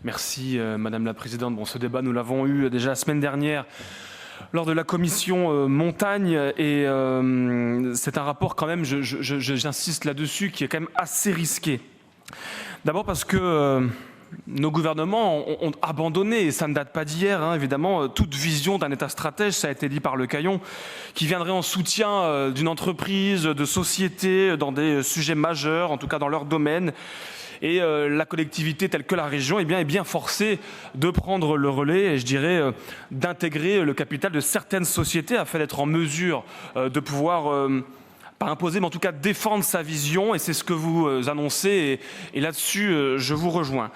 Merci Madame la Présidente. Bon, ce débat, nous l'avons eu déjà la semaine dernière lors de la commission montagne et c'est un rapport quand même, j'insiste là-dessus, qui est quand même assez risqué. D'abord parce que nos gouvernements ont abandonné, et ça ne date pas d'hier, hein, évidemment, toute vision d'un État stratège, ça a été dit par Le Caillon, qui viendrait en soutien d'une entreprise, de société, dans des sujets majeurs, en tout cas dans leur domaine. Et la collectivité telle que la région est bien forcée de prendre le relais et je dirais d'intégrer le capital de certaines sociétés afin d'être en mesure de pouvoir pas imposer, mais en tout cas défendre sa vision, et c'est ce que vous annoncez, et là-dessus, je vous rejoins.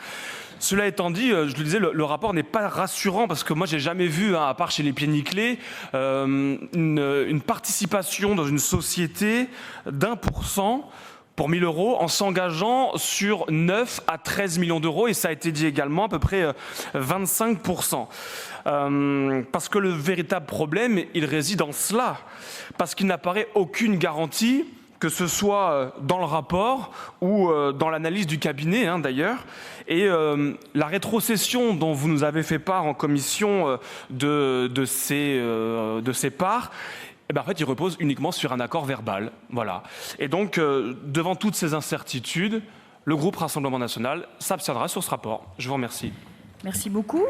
Cela étant dit, je le disais, le rapport n'est pas rassurant parce que moi, j'ai jamais vu, hein, à part chez les pieds nickelés, une participation dans une société d'1% pour 1 000 € en s'engageant sur 9 à 13 millions d'euros, et ça a été dit également, à peu près 25%. Parce que le véritable problème, il réside en cela, parce qu'il n'apparaît aucune garantie, que ce soit dans le rapport ou dans l'analyse du cabinet, hein, d'ailleurs. Et la rétrocession dont vous nous avez fait part en commission de ces parts, eh bien, en fait, il repose uniquement sur un accord verbal. Voilà. Et donc, devant toutes ces incertitudes, le groupe Rassemblement national s'abstiendra sur ce rapport. Je vous remercie. Merci beaucoup.